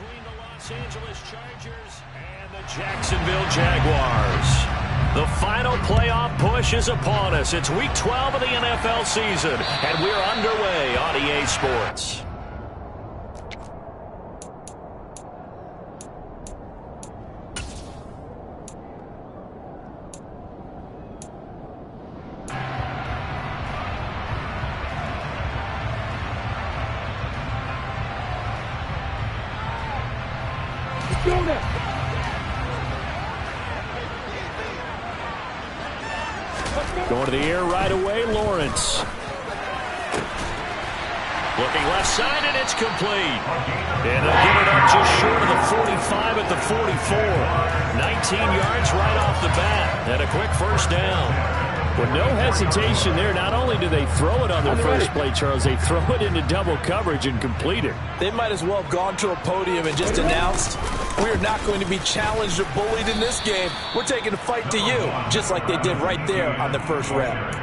between the Los Angeles Chargers and the Jacksonville Jaguars. The final playoff push is upon us. It's Week 12 of the NFL season, and we're underway on EA Sports. Going to the air right away, Lawrence. Looking left side, and it's complete. And they'll give it up just short of the 45 at the 44. 19 yards right off the bat, and a quick first down. With no hesitation there, not only do they throw it on their first play, Charles, they throw it into double coverage and complete it. They might as well have gone to a podium and just announced, we are not going to be challenged or bullied in this game. We're taking a fight to you, just like they did right there on the first rep.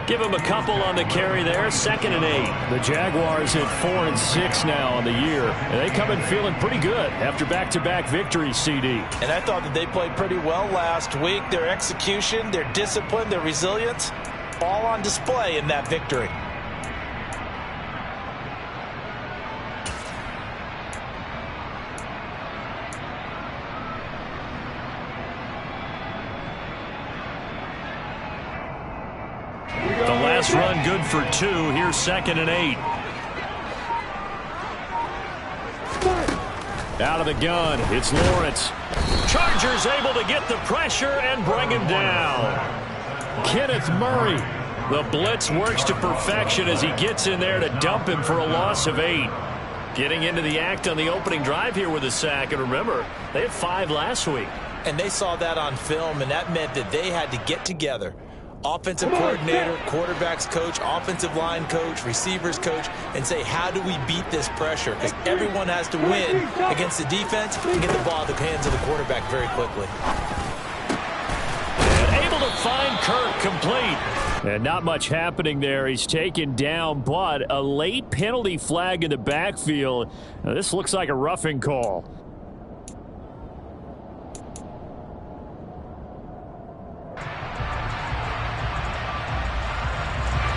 Give them a couple on the carry there, 2nd and 8. The Jaguars at 4-6 now on the year, and they come in feeling pretty good after back-to-back victories, CD. And I thought that they played pretty well last week. Their execution, their discipline, their resilience, all on display in that victory. Last run good for 2. Here's 2nd and 8. Out of the gun, it's Lawrence. Chargers able to get the pressure and bring him down. Kenneth Murray. The blitz works to perfection as he gets in there to dump him for a loss of 8. Getting into the act on the opening drive here with a sack. And remember, they had 5 last week. And they saw that on film, and that meant that they had to get together. Offensive coordinator, quarterbacks coach, offensive line coach, receivers coach, and say, how do we beat this pressure? Because everyone has to win against the defense and get the ball in the hands of the quarterback very quickly. And able to find Kirk complete. And not much happening there. He's taken down, but a late penalty flag in the backfield. Now, this looks like a roughing call.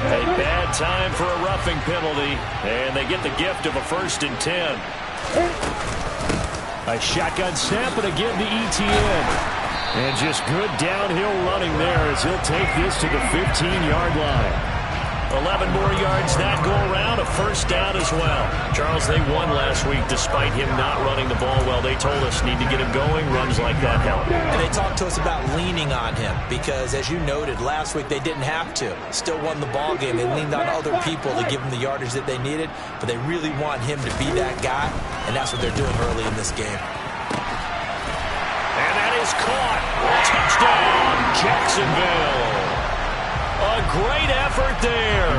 A bad time for a roughing penalty, and they get the gift of a 1st and 10. A shotgun snap, and again the ETN. And just good downhill running there as he'll take this to the 15-yard line. 11 more yards that go around, a 1st down as well. Charles, they won last week despite him not running the ball well. They told us need to get him going. Runs like that help. And they talked to us about leaning on him because, as you noted, last week they didn't have to. Still won the ball game. They leaned on other people to give them the yardage that they needed, but they really want him to be that guy, and that's what they're doing early in this game. And that is caught. Touchdown, Jacksonville. A great effort there.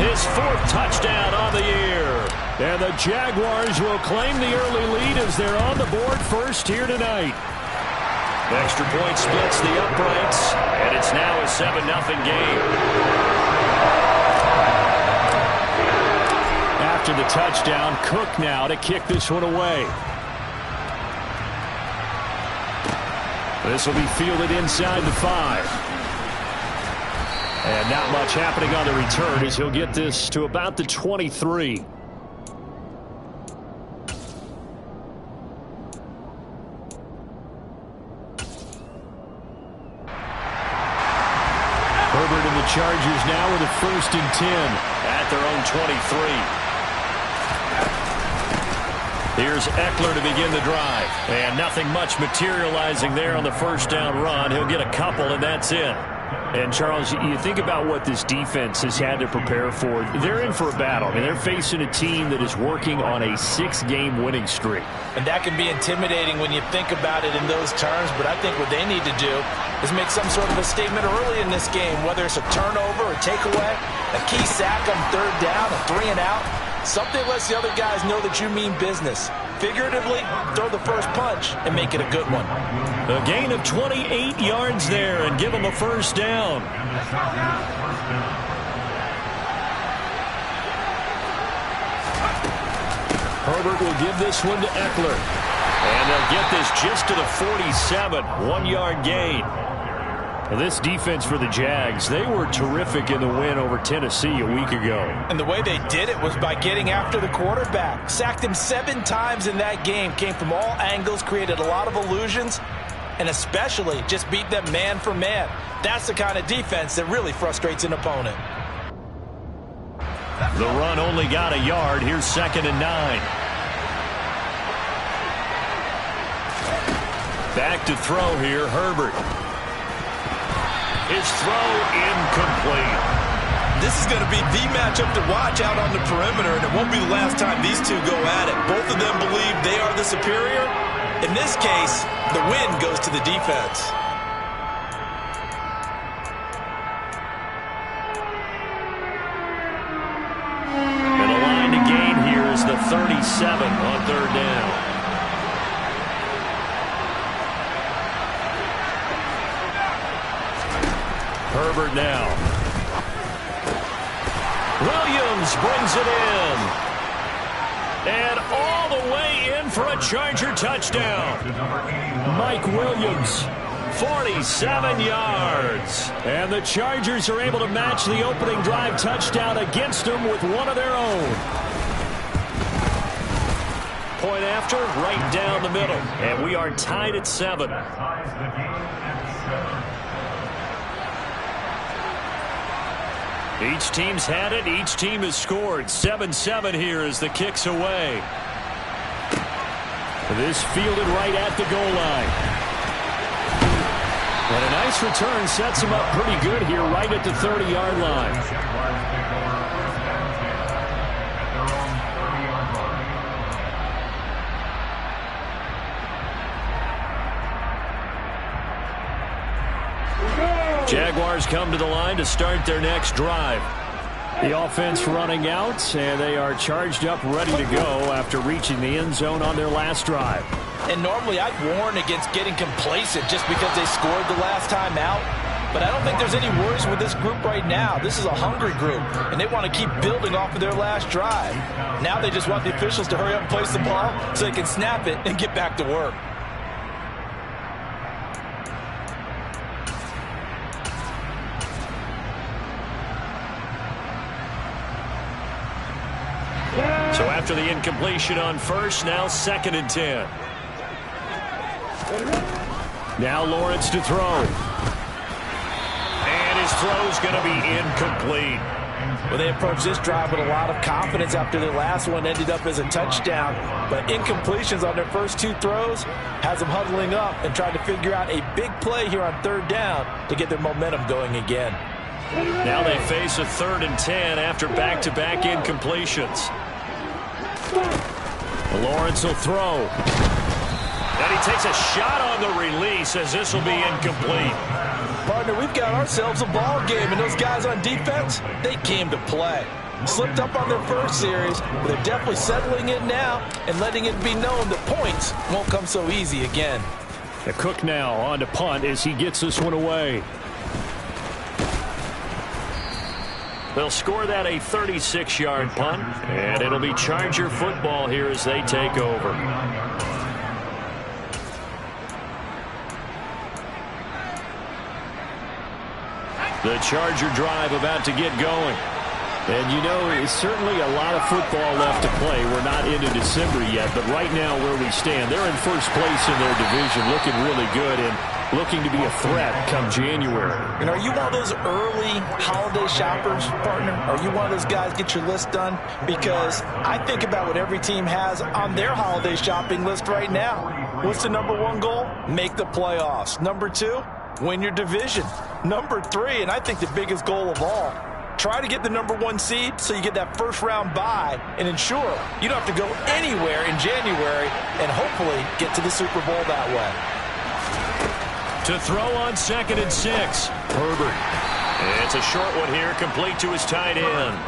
His 4th touchdown on the year. And the Jaguars will claim the early lead as they're on the board first here tonight. Extra point splits the uprights, and it's now a 7-0 game. After the touchdown, Cook now to kick this one away. This will be fielded inside the 5. And not much happening on the return as he'll get this to about the 23. Herbert and the Chargers now with a 1st and 10 at their own 23. Here's Eckler to begin the drive. And nothing much materializing there on the 1st down run. He'll get a couple, and that's it. And, Charles, you think about what this defense has had to prepare for. They're in for a battle. I mean, they're facing a team that is working on a 6-game winning streak. And that can be intimidating when you think about it in those terms, but I think what they need to do is make some sort of a statement early in this game, whether it's a turnover or takeaway, a key sack on 3rd down, a 3 and out. Something lets the other guys know that you mean business. Figuratively, throw the first punch and make it a good one. A gain of 28 yards there and give them a 1st down. Herbert will give this one to Eckler. And they'll get this just to the 47. 1-yard gain. Well, this defense for the Jags, they were terrific in the win over Tennessee a week ago. And the way they did it was by getting after the quarterback. Sacked him 7 times in that game. Came from all angles, created a lot of illusions, and especially just beat them man for man. That's the kind of defense that really frustrates an opponent. The run only got a yard. Here's 2nd and 9. Back to throw here, Herbert. His throw incomplete. This is going to be the matchup to watch out on the perimeter, and it won't be the last time these two go at it. Both of them believe they are the superior. In this case, the win goes to the defense. And the line to gain here is the 37 on 3rd down. Herbert now. Williams brings it in. And all the way in for a Charger touchdown. Mike Williams, 47 yards. And the Chargers are able to match the opening drive touchdown against them with one of their own. Point after, right down the middle. And we are tied at 7. Each team's had it. Each team has scored. 7-7 here as the kick's away. This fielded right at the goal line. And a nice return sets him up pretty good here right at the 30-yard line. Jaguars come to the line to start their next drive. The offense running out, and they are charged up, ready to go after reaching the end zone on their last drive. And normally I'd warn against getting complacent just because they scored the last time out. But I don't think there's any worries with this group right now. This is a hungry group, and they want to keep building off of their last drive. Now they just want the officials to hurry up and place the ball so they can snap it and get back to work. So after the incompletion on first, now 2nd and 10. Now Lawrence to throw. And his throw's going to be incomplete. Well, they approached this drive with a lot of confidence after their last one ended up as a touchdown. But incompletions on their first 2 throws has them huddling up and trying to figure out a big play here on 3rd down to get their momentum going again. Now they face a 3rd and 10 after back-to-back incompletions. Lawrence will throw. And he takes a shot on the release as this will be incomplete. Partner, we've got ourselves a ball game, and those guys on defense, they came to play. Slipped up on their first series, but they're definitely settling in now and letting it be known that points won't come so easy again. The Cook now on to punt as he gets this one away. They'll score that a 36-yard punt, and it'll be Charger football here as they take over. The Charger drive about to get going. And you know, it's certainly a lot of football left to play. We're not into December yet, but right now where we stand, they're in first place in their division, looking really good and looking to be a threat come January. And are you one of those early holiday shoppers, partner? Are you one of those guys get your list done? Because I think about what every team has on their holiday shopping list right now. What's the #1 goal? Make the playoffs. #2, win your division. #3, and I think the biggest goal of all, try to get the #1 seed so you get that first-round bye and ensure you don't have to go anywhere in January and hopefully get to the Super Bowl that way. To throw on 2nd and 6. Herbert. It's a short one here, complete to his tight end.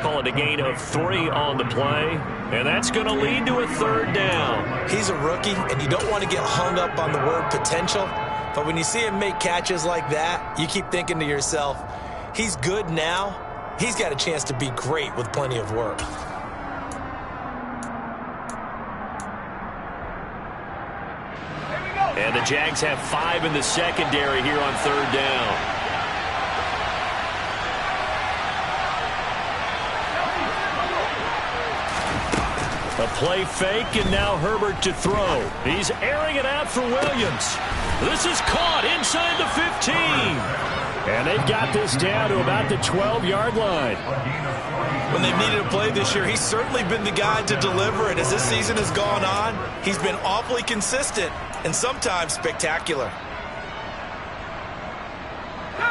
Call it a gain of 3 on the play, and that's going to lead to a 3rd down. He's a rookie, and you don't want to get hung up on the word potential, but when you see him make catches like that, you keep thinking to yourself, he's good now. He's got a chance to be great with plenty of work. And the Jags have 5 in the secondary here on 3rd down. A play fake, and now Herbert to throw. He's airing it out for Williams. This is caught inside the 15. And they've got this down to about the 12-yard line. When they've needed a play this year, he's certainly been the guy to deliver it. As this season has gone on, he's been awfully consistent and sometimes spectacular.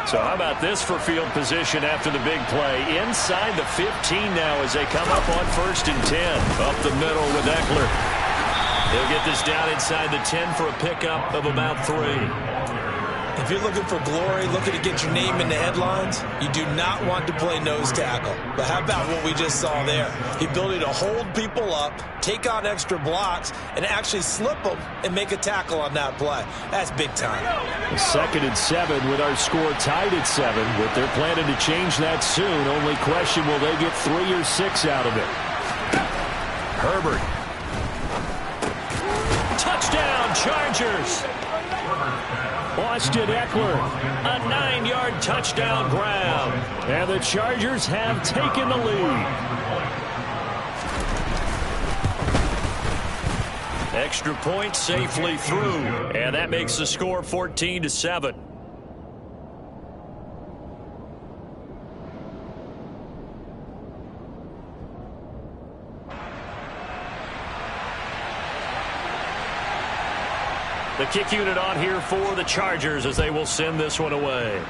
So how about this for field position after the big play? Inside the 15 now as they come up on 1st and 10. Up the middle with Eckler. He'll get this down inside the 10 for a pickup of about 3. If you're looking for glory, looking to get your name in the headlines, you do not want to play nose tackle. But how about what we just saw there? The ability to hold people up, take on extra blocks, and actually slip them and make a tackle on that play. That's big time. 2nd and 7 with our score tied at 7. But they're planning to change that soon. Only question, will they get 3 or 6 out of it? Herbert. Touchdown, Chargers. Austin Eckler, a 9-yard touchdown grab. And the Chargers have taken the lead. Extra point safely through. And that makes the score 14-7. The kick unit on here for the Chargers as they will send this one away.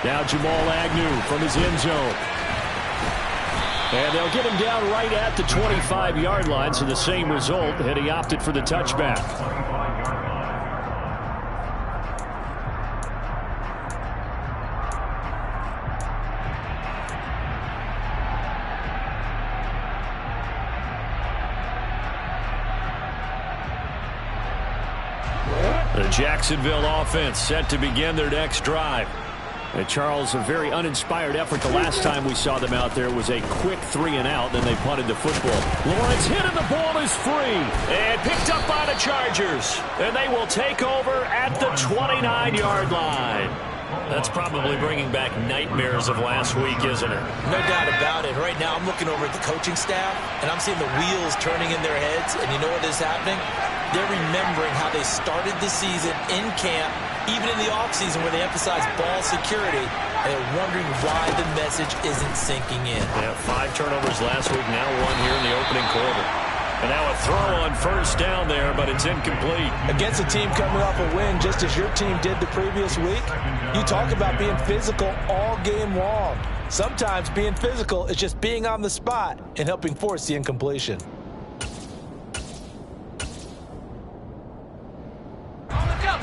Now Jamal Agnew from his end zone. And they'll get him down right at the 25-yard line, so the same result, and he opted for the touchback. The Jacksonville offense set to begin their next drive. Charles, a very uninspired effort the last time we saw them out there was a quick 3-and-out, then they punted the football. Lawrence hit and the ball is free. And picked up by the Chargers. And they will take over at the 29-yard line. That's probably bringing back nightmares of last week, isn't it? No doubt about it. Right now I'm looking over at the coaching staff, and I'm seeing the wheels turning in their heads. And you know what is happening? They're remembering how they started the season in camp, even in the offseason where they emphasized ball security, and they're wondering why the message isn't sinking in. Yeah, 5 turnovers last week, now 1 here in the opening quarter. And now a throw on 1st down there, but it's incomplete. Against a team coming off a win, just as your team did the previous week, you talk about being physical all game long. Sometimes being physical is just being on the spot and helping force the incompletion.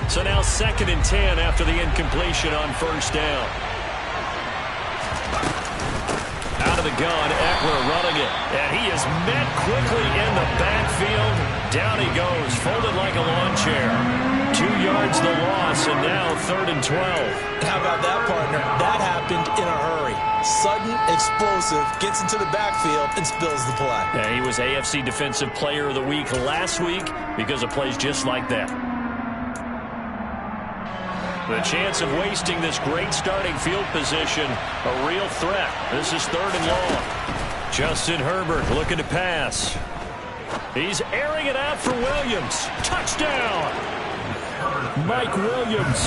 So now 2nd and 10 after the incompletion on 1st down. Out of the gun, Eckler running it. And he is met quickly in the backfield. Down he goes, folded like a lawn chair. 2 yards the loss, and now 3rd and 12. How about that, partner? That happened in a hurry. Sudden, explosive, gets into the backfield and spills the play. Yeah, he was AFC Defensive Player of the Week last week because of plays just like that. The chance of wasting this great starting field position, a real threat. This is 3rd and long. Justin Herbert looking to pass. He's airing it out for Williams. Touchdown! Mike Williams,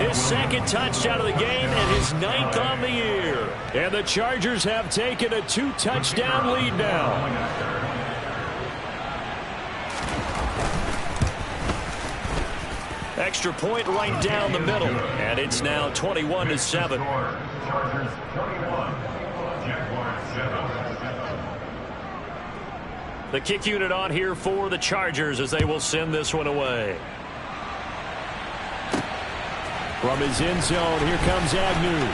his 2nd touchdown of the game and his 9th on the year. And the Chargers have taken a 2-touchdown lead now. Extra point right down the middle, and it's now 21-7. The kick unit on here for the Chargers as they will send this one away. From his end zone, here comes Agnew.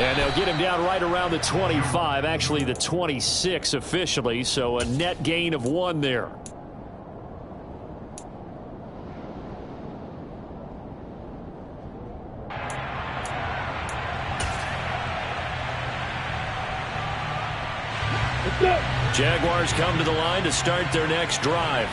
And they'll get him down right around the 25, actually the 26 officially, so a net gain of 1 there. Jaguars come to the line to start their next drive.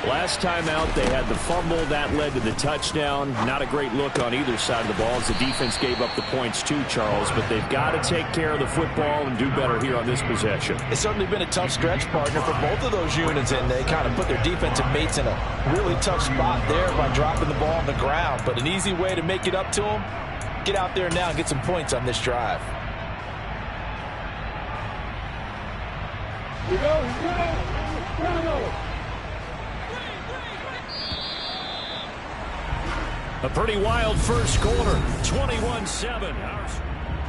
Last time out, they had the fumble. That led to the touchdown. Not a great look on either side of the ball as the defense gave up the points too, Charles. But they've got to take care of the football and do better here on this possession. It's certainly been a tough stretch, partner, for both of those units, and they kind of put their defensive mates in a really tough spot there by dropping the ball on the ground. But an easy way to make it up to them, get out there now and get some points on this drive. Here we go. A pretty wild first quarter, 21-7.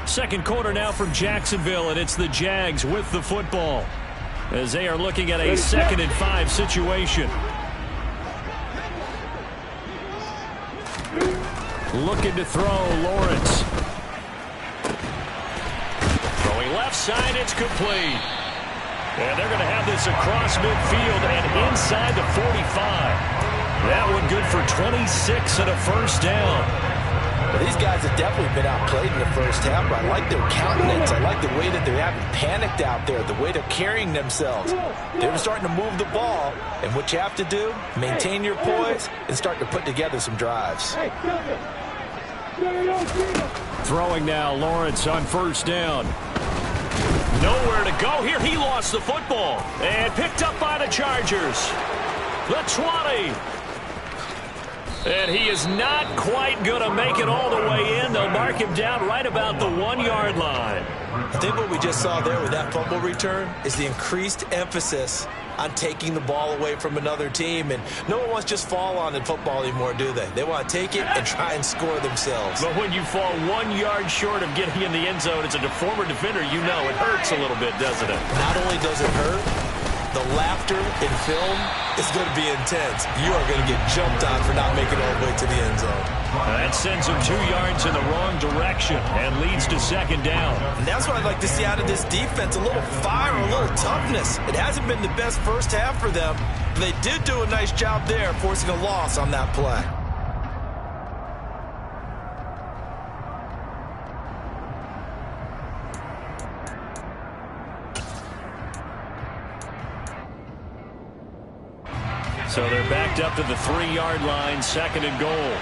Second quarter now from Jacksonville, and it's the Jags with the football as they are looking at a 2nd and 5 situation. Looking to throw, Lawrence. Throwing left side, it's complete. And they're going to have this across midfield and inside the 45. That one good for 26 and a first down. Well, these guys have definitely been outplayed in the first half, but I like their countenance. I like the way that they're having panicked out there, the way they're carrying themselves. They're starting to move the ball, and what you have to do, maintain your poise and start to put together some drives. Throwing now, Lawrence on first down. Nowhere to go here. He lost the football and picked up by the Chargers. The 20. And he is not quite going to make it all the way in. They'll mark him down right about the 1-yard line. I think what we just saw there with that fumble return is the increased emphasis on taking the ball away from another team. And no one wants to just fall on in football anymore, do they? They want to take it and try and score themselves. But when you fall 1 yard short of getting in the end zone as a former defender, you know it hurts a little bit, doesn't it? Not only does it hurt, the laughter in film is going to be intense. You are going to get jumped on for not making it all the way to the end zone. That sends him 2 yards in the wrong direction and leads to second down. And that's what I'd like to see out of this defense, a little fire, a little toughness. It hasn't been the best first half for them. They did do a nice job there, forcing a loss on that play. So they're backed up to the 3-yard line, 2nd and goal.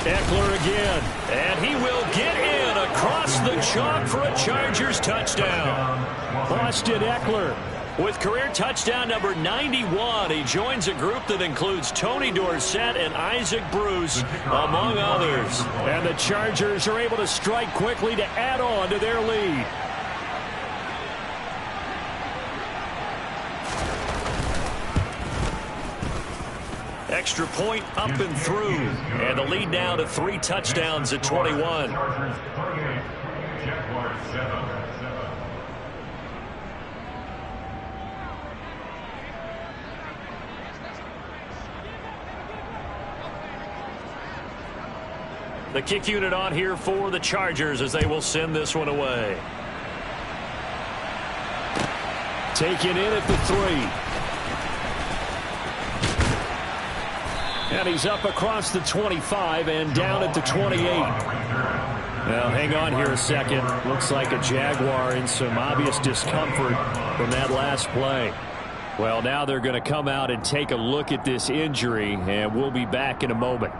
Eckler again, and he will get in across the chalk for a Chargers touchdown. Austin Eckler with career touchdown number 91. He joins a group that includes Tony Dorsett and Isaac Bruce, among others. And the Chargers are able to strike quickly to add on to their lead. Extra point up and through. And the lead now to 3 touchdowns at 21. The kick unit on here for the Chargers as they will send this one away. Taken in at the 3. And he's up across the 25 and down at the 28. Now, hang on here a second. Looks like a Jaguar in some obvious discomfort from that last play. Well, now they're going to come out and take a look at this injury, and we'll be back in a moment.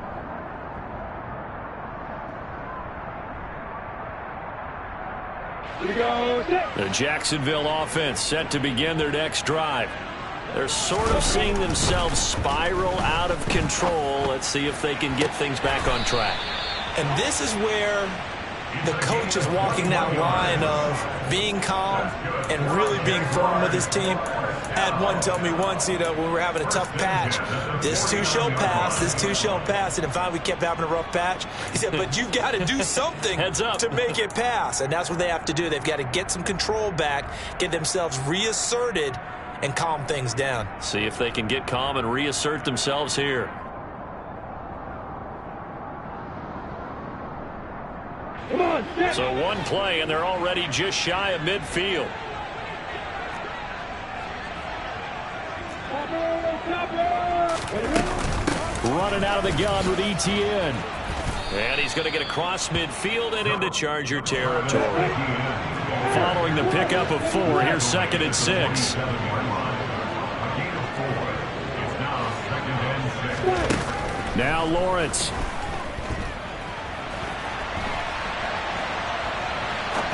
The Jacksonville offense set to begin their next drive. They're sort of seeing themselves spiral out of control. Let's see if they can get things back on track. And this is where the coach is walking that line of being calm and really being firm with his team. I had one tell me once, when we were having a tough patch, this too shall pass, this too shall pass. And finally we kept having a rough patch. He said, but you've got to do something to make it pass. And that's what they have to do. They've got to get some control back, get themselves reasserted, and calm things down. See if they can get calm and reassert themselves here. Come on, so one play, and they're already just shy of midfield. Running out of the gun with ETN. And he's going to get across midfield and into Charger territory. Following the pickup of 4, here's 2nd and 6. Now Lawrence.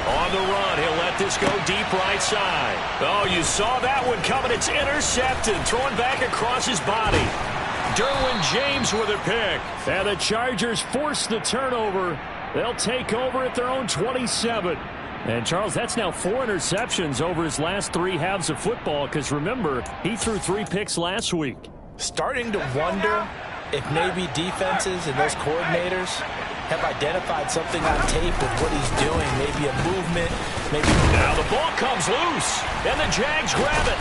On the run, he'll let this go deep right side. Oh, you saw that one coming. It's intercepted. Throwing back across his body. Derwin James with a pick. And the Chargers force the turnover. They'll take over at their own 27. And, Charles, that's now 4 interceptions over his last 3 halves of football because, remember, he threw 3 picks last week. Starting to wonder if maybe defenses and those coordinators have identified something on tape with what he's doing. Maybe a movement. Maybe. Now the ball comes loose, and the Jags grab it.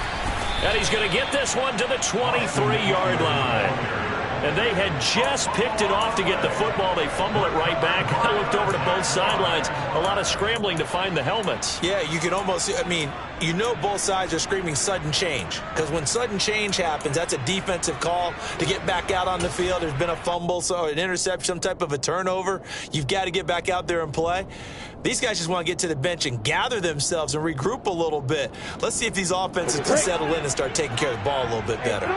And he's going to get this one to the 23-yard line. And they had just picked it off to get the football. They fumble it right back. I looked over to both sidelines. A lot of scrambling to find the helmets. Yeah, you can almost, I mean, you know both sides are screaming sudden change. Because when sudden change happens, that's a defensive call to get back out on the field. There's been a fumble, so an interception, some type of a turnover. You've got to get back out there and play. These guys just want to get to the bench and gather themselves and regroup a little bit. Let's see if these offenses can settle in and start taking care of the ball a little bit better.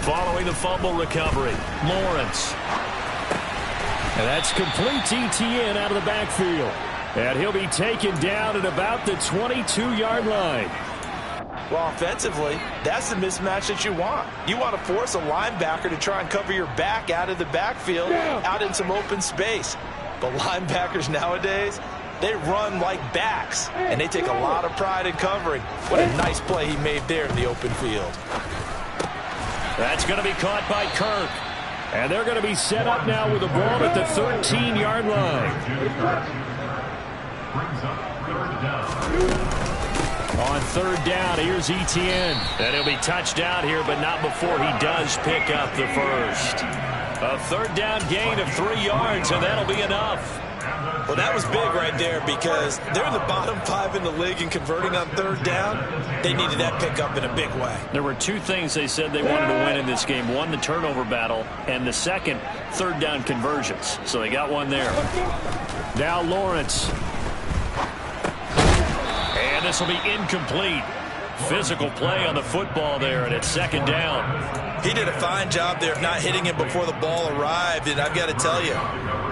Following the fumble recovery, Lawrence. And that's complete TTN out of the backfield. And he'll be taken down at about the 22-yard line. Well, offensively, that's the mismatch that you want. You want to force a linebacker to try and cover your back out of the backfield, out in some open space. But linebackers nowadays, they run like backs, and they take a lot of pride in covering. What a nice play he made there in the open field. That's going to be caught by Kirk. And they're going to be set up now with the ball at the 13-yard line. On 3rd down, here's Etienne. And he'll be touched down here, but not before he does pick up the first. A 3rd down gain of 3 yards, and that'll be enough. Well, that was big right there because they're in the bottom 5 in the league and converting on 3rd down. They needed that pickup in a big way. There were 2 things they said they wanted to win in this game. One, the turnover battle, and the second, 3rd down conversions. So they got one there. Now Lawrence. And this will be incomplete. Physical play on the football there, and it's 2nd down. He did a fine job there of not hitting him before the ball arrived, and I've got to tell you,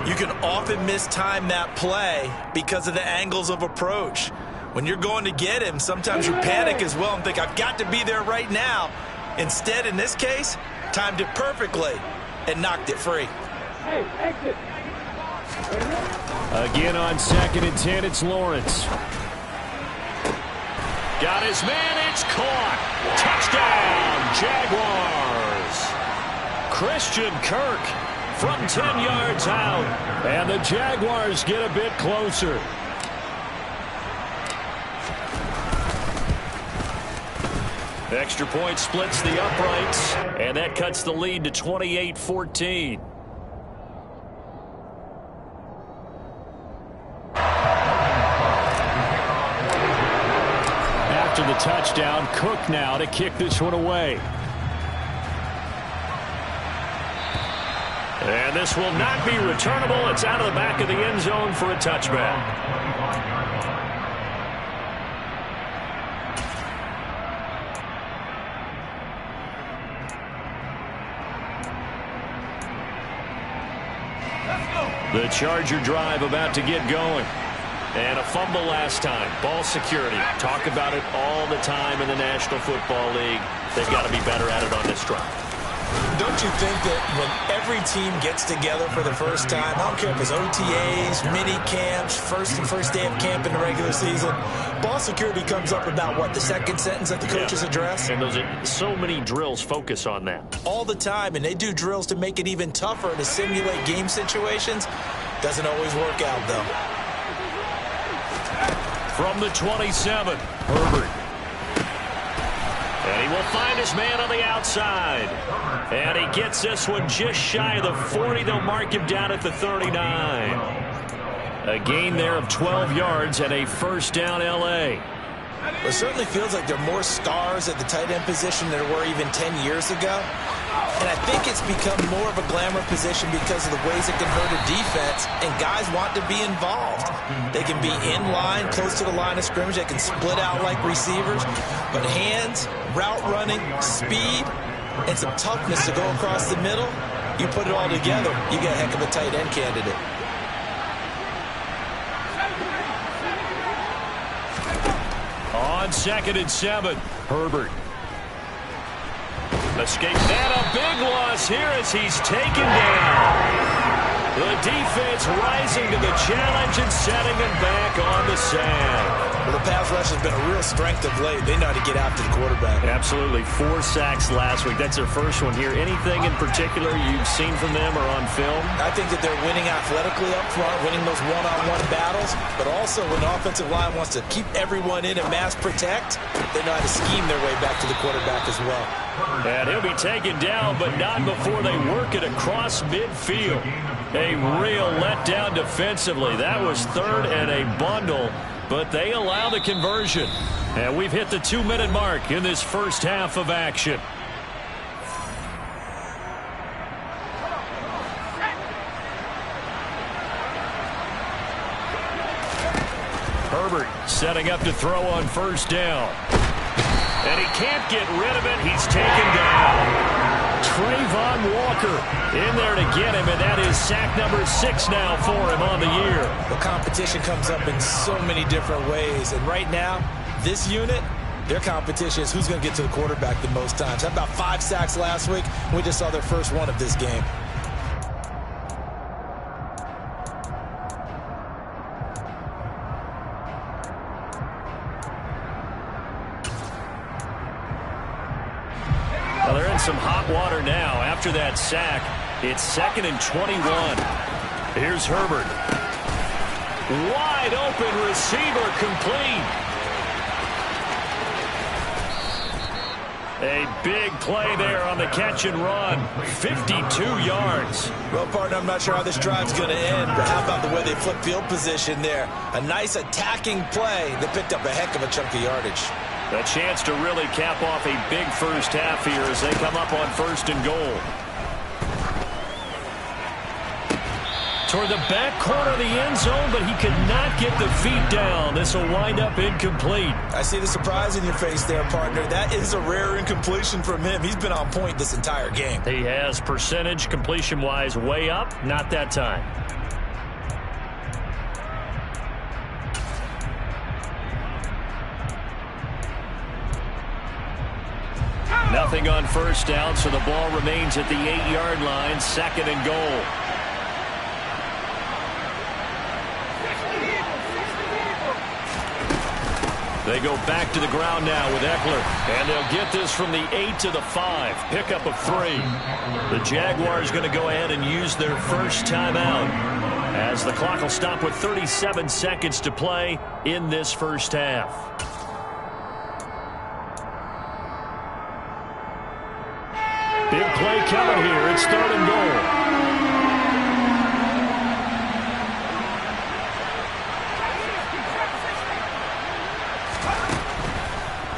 you can often mistime that play because of the angles of approach. When you're going to get him, sometimes you panic as well and think, I've got to be there right now. Instead, in this case, timed it perfectly and knocked it free. Hey, exit. Again on 2nd and 10, it's Lawrence. Got his man, it's caught. Touchdown, Jaguars. Christian Kirk from 10 yards out. And the Jaguars get a bit closer. Extra point splits the uprights, and that cuts the lead to 28-14. After the touchdown, Cook now to kick this one away. And this will not be returnable. It's out of the back of the end zone for a touchback. The Charger drive about to get going. And a fumble last time. Ball security. Talk about it all the time in the National Football League. They've got to be better at it on this drive. Don't you think that when every team gets together for the first time, I don't care if it's OTAs, mini camps, first day of camp in the regular season, ball security comes up about, what, the second sentence that the coaches address? And those are so many drills focus on that. All the time, and they do drills to make it even tougher to simulate game situations. Doesn't always work out, though. From the 27, Herbert. And he will find his man on the outside. And he gets this one just shy of the 40. They'll mark him down at the 39. A gain there of 12 yards and a first down L.A. It certainly feels like there are more stars at the tight end position than there were even 10 years ago. And I think it's become more of a glamour position because of the ways it can hurt a defense, and guys want to be involved. They can be in line, close to the line of scrimmage. They can split out like receivers. But hands, route running, speed, and some toughness to go across the middle, you put it all together, you get a heck of a tight end candidate. On 2nd and 7, Herbert. Escape that, a big loss here as he's taken down. The defense rising to the challenge and setting him back on the sack. Well, the pass rush has been a real strength of late. They know how to get after the quarterback. Absolutely. 4 sacks last week. That's their first one here. Anything in particular you've seen from them or on film? I think that they're winning athletically up front, winning those one-on-one battles, but also when the offensive line wants to keep everyone in and mass protect, they know how to scheme their way back to the quarterback as well. And he'll be taken down, but not before they work it across midfield. A real letdown defensively. That was 3rd and a bundle, but they allow the conversion. And we've hit the 2-minute mark in this first half of action. Herbert setting up to throw on 1st down. And he can't get rid of it. He's taken down. Trayvon Walker in there to get him, and that is sack number 6 now for him on the year. The competition comes up in so many different ways, and right now, this unit, their competition is who's going to get to the quarterback the most times. Had about 5 sacks last week. We just saw their first one of this game. Well, they're in some hot water now. After that sack, it's 2nd and 21. Here's Herbert. Wide open receiver, complete. A big play there on the catch and run. 52 yards. Well, partner, I'm not sure how this drive's going to end, but how about the way they flip field position there? A nice attacking play that picked up a heck of a chunk of yardage. A chance to really cap off a big first half here as they come up on 1st and goal. Toward the back corner of the end zone, but he could not get the feet down. This will wind up incomplete. I see the surprise in your face there, partner. That is a rare incompletion from him. He's been on point this entire game. He has percentage completion-wise way up, not that time. Nothing on 1st down, so the ball remains at the 8-yard line, 2nd and goal. They go back to the ground now with Eckler, and they'll get this from the 8 to the 5. Pickup of 3. The Jaguars going to go ahead and use their first timeout as the clock will stop with 37 seconds to play in this first half. Big play coming here. It's 3rd and goal.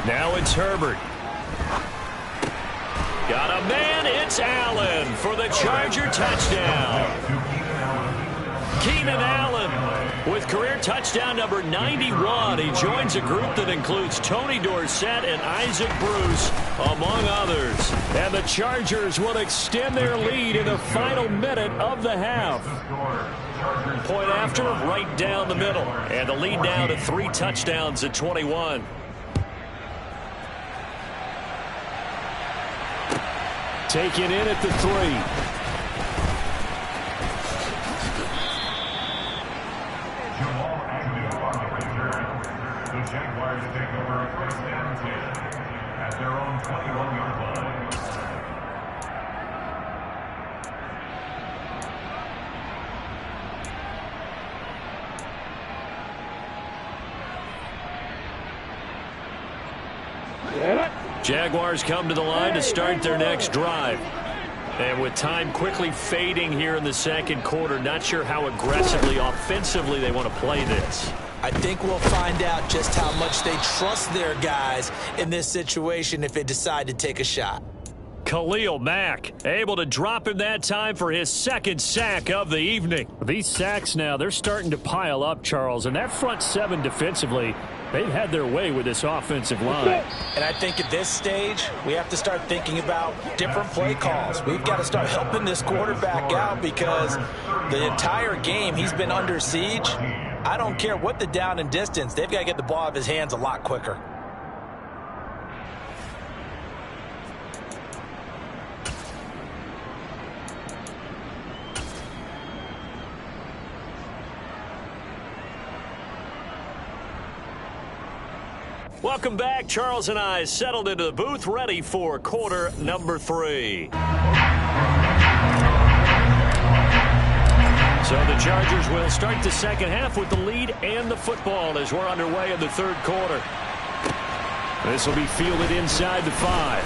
Now it's Herbert. Got a man. It's Allen for the Charger touchdown. Keenan Allen with career touchdown number 91. He joins a group that includes Tony Dorsett and Isaac Bruce, among others. And the Chargers will extend their lead in the final minute of the half. Point after, right down the middle. And the lead now to 3 touchdowns at 21. Taken in at the 3. The Jaguars take over a 1st and 10 at their own 21-yard line. Jaguars come to the line to start their next drive. And with time quickly fading here in the 2nd quarter, not sure how aggressively, offensively they want to play this. I think we'll find out just how much they trust their guys in this situation if they decide to take a shot. Khalil Mack able to drop him that time for his second sack of the evening. These sacks now, they're starting to pile up, Charles, and that front seven defensively, they've had their way with this offensive line. And I think at this stage, we have to start thinking about different play calls. We've got to start helping this quarterback out because the entire game he's been under siege. I don't care what the down and distance, they've got to get the ball out of his hands a lot quicker. Welcome back. Charles and I settled into the booth, ready for quarter number 3. So the Chargers will start the second half with the lead and the football as we're underway in the third quarter. This will be fielded inside the 5.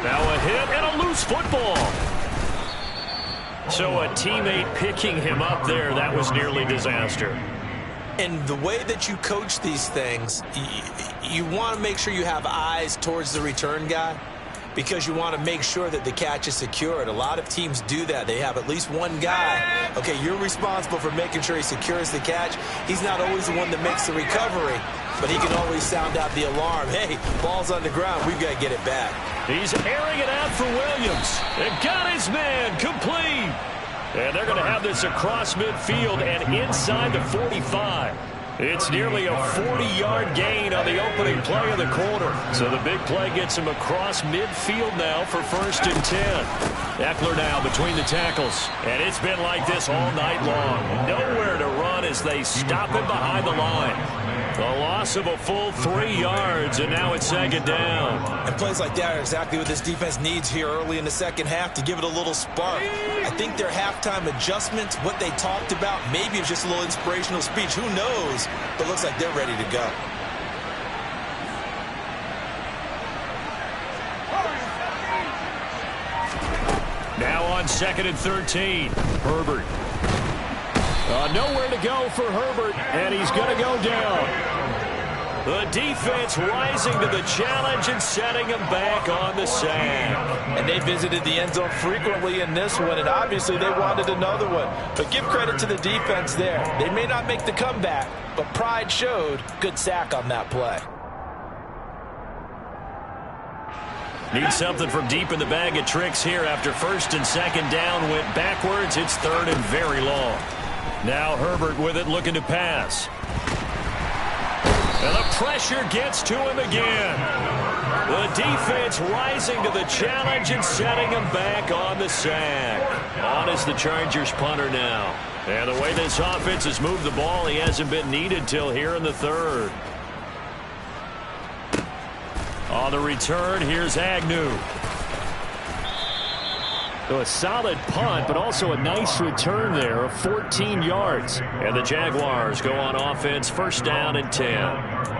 Now a hit and a loose football. So a teammate picking him up there, that was nearly disaster. And the way that you coach these things, you want to make sure you have eyes towards the return guy because you want to make sure that the catch is secured. A lot of teams do that. They have at least one guy. Okay, you're responsible for making sure he secures the catch. He's not always the one that makes the recovery, but he can always sound out the alarm. Hey, ball's on the ground. We've got to get it back. He's airing it out for Williams. And got his man complete. And they're going to have this across midfield and inside the 45. It's nearly a 40-yard gain on the opening play of the quarter. So the big play gets him across midfield now for 1st and 10. Eckler now between the tackles. And it's been like this all night long. Nowhere to run as they stop him behind the line. A loss of a full 3 yards, and now it's 2nd down. And plays like that are exactly what this defense needs here early in the second half to give it a little spark. I think their halftime adjustments, what they talked about, maybe it's just a little inspirational speech. Who knows? But it looks like they're ready to go. Now on 2nd and 13, Herbert. Nowhere to go for Herbert, and he's going to go down. The defense rising to the challenge and setting him back on the sack. And they visited the end zone frequently in this one, and obviously they wanted another one. But give credit to the defense there. They may not make the comeback, but pride showed. Good sack on that play. Need something from deep in the bag of tricks here after 1st and 2nd down went backwards. It's 3rd and very long. Now Herbert with it, looking to pass. And the pressure gets to him again. The defense rising to the challenge and setting him back on the sack. On is the Chargers punter now. And the way this offense has moved the ball, he hasn't been needed till here in the 3rd. On the return, here's Agnew. So a solid punt, but also a nice return there of 14 yards. And the Jaguars go on offense, 1st down and 10.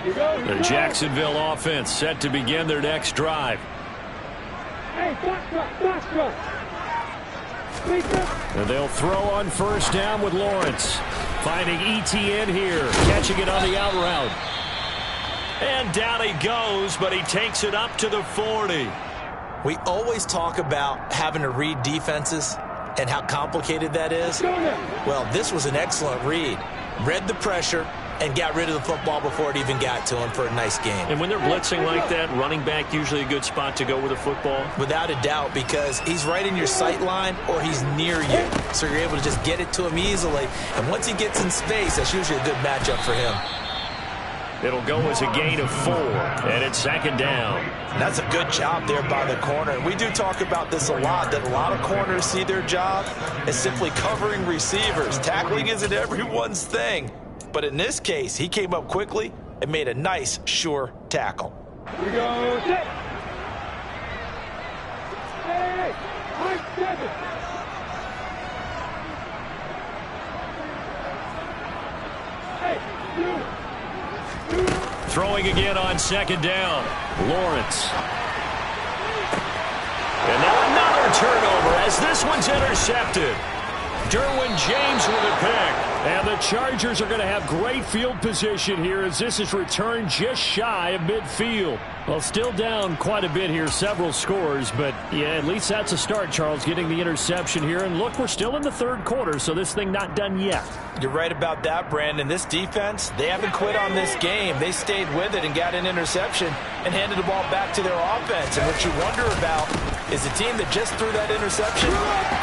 The Jacksonville offense set to begin their next drive. And they'll throw on 1st down with Lawrence. Finding ETN here, catching it on the out route. And down he goes, but he takes it up to the 40. We always talk about having to read defenses and how complicated that is. Well, this was an excellent read. Read the pressure and got rid of the football before it even got to him for a nice game. And when they're blitzing like that, running back usually a good spot to go with the football? Without a doubt, because he's right in your sight line or he's near you. So you're able to just get it to him easily. And once he gets in space, that's usually a good matchup for him. It'll go as a gain of 4, and it's 2nd down. And that's a good job there by the corner. And we do talk about this a lot, that a lot of corners see their job as simply covering receivers. Tackling isn't everyone's thing. But in this case, he came up quickly and made a nice, sure tackle. We go, set. Hey, 7. Throwing again on second down. Lawrence. And now another turnover as this one's intercepted. Derwin James with a pick. And the Chargers are going to have great field position here as this is returned just shy of midfield. Well, still down quite a bit here, several scores, but yeah, at least that's a start, Charles, getting the interception here. And look, we're still in the third quarter, so this thing not done yet. You're right about that, Brandon. This defense, they haven't quit on this game. They stayed with it and got an interception and handed the ball back to their offense. And what you wonder about is the team that just threw that interception,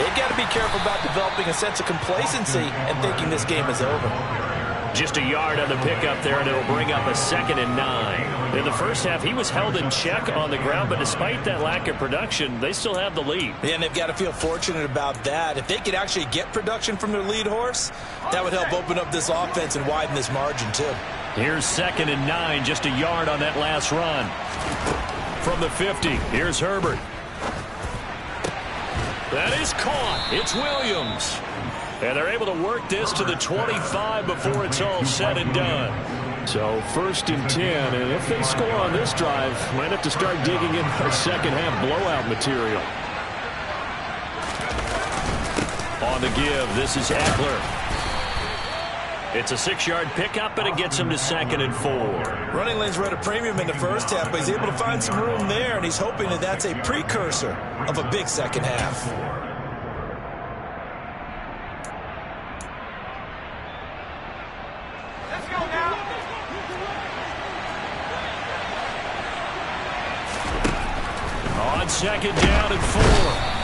they've got to be careful about developing a sense of complacency and thinking this game is over. Just a yard on the pickup there, and it'll bring up a 2nd and 9. In the first half, he was held in check on the ground, but despite that lack of production, they still have the lead. Yeah, and they've got to feel fortunate about that. If they could actually get production from their lead horse, that would help open up this offense and widen this margin, too. Here's 2nd and 9, just a yard on that last run. From the 50, here's Herbert. That is caught. It's Williams. And they're able to work this to the 25 before it's all said and done. So 1st and 10, and if they score on this drive, might have to start digging in their second half blowout material. On the give, this is Eckler. It's a 6-yard pickup, and it gets him to 2nd and 4. Running lanes were at a premium in the first half, but he's able to find some room there, and he's hoping that that's a precursor of a big second half. On 2nd down and 4.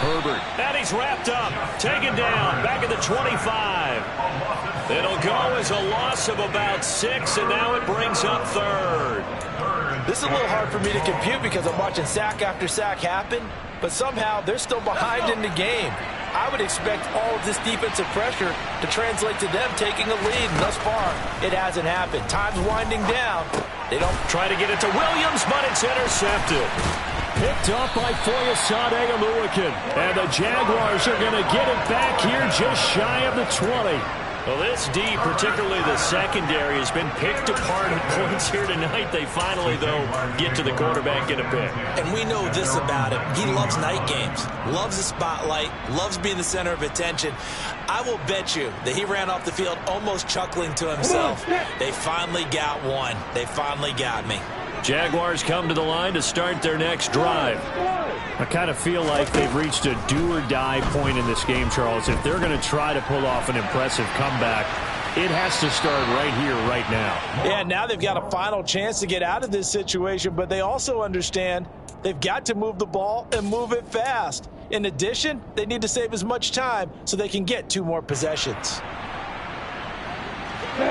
Herbert. And he's wrapped up. Taken down. Back at the 25. It'll go as a loss of about 6, and now it brings up 3rd. This is a little hard for me to compute because I'm watching sack after sack happen, but somehow they're still behind in the game. I would expect all of this defensive pressure to translate to them taking a lead, and thus far, it hasn't happened. Time's winding down. They don't try to get it to Williams, but it's intercepted. Picked off by Foyesade Oluwakin. And the Jaguars are going to get it back here just shy of the 20. Well, this D, particularly the secondary, has been picked apart at points here tonight. They finally, though, get to the quarterback in a pick. And we know this about him. He loves night games, loves the spotlight, loves being the center of attention. I will bet you that he ran off the field almost chuckling to himself. They finally got one. They finally got me. Jaguars come to the line to start their next drive. I kind of feel like they've reached a do-or-die point in this game, Charles. If they're going to try to pull off an impressive comeback, it has to start right here, right now. Yeah, now they've got a final chance to get out of this situation, but they also understand they've got to move the ball and move it fast. In addition, they need to save as much time so they can get 2 more possessions.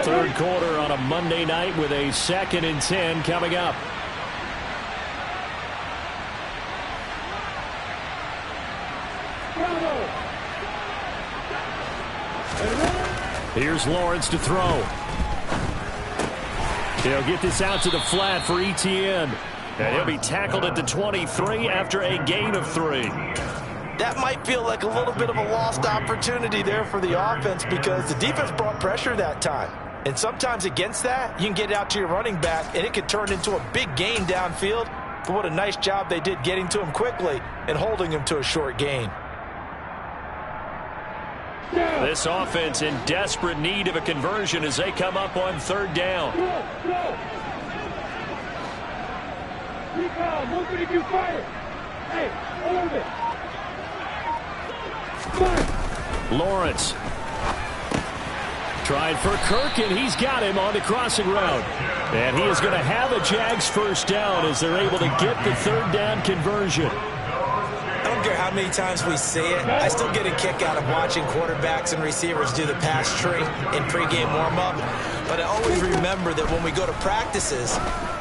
Third quarter on a Monday night with a 2nd and 10 coming up. Here's Lawrence to throw. He'll get this out to the flat for Etienne. And he'll be tackled at the 23 after a gain of 3. That might feel like a little bit of a lost opportunity there for the offense because the defense brought pressure that time. And sometimes against that, you can get out to your running back, and it could turn into a big gain downfield. But what a nice job they did getting to him quickly and holding him to a short gain. This offense in desperate need of a conversion as they come up on 3rd down. Lawrence tried for Kirk, and he's got him on the crossing route. And he is going to have a Jags first down as they're able to get the 3rd down conversion. I don't care how many times we see it. I still get a kick out of watching quarterbacks and receivers do the pass tree in pregame warm-up. But I always remember that when we go to practices,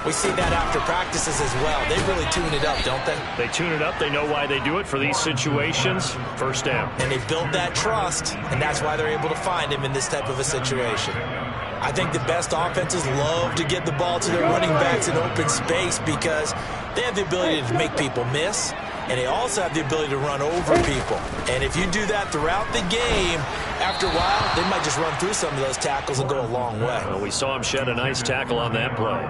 we see that after practices as well. They really tune it up, don't they? They tune it up. They know why they do it for these situations. First down. And they build that trust, and that's why they're able to find him in this type of a situation. I think the best offenses love to get the ball to their running backs in open space because they have the ability to make people miss. and they also have the ability to run over people. And if you do that throughout the game, after a while, they might just run through some of those tackles and go a long way. Well, we saw him shed a nice tackle on that play.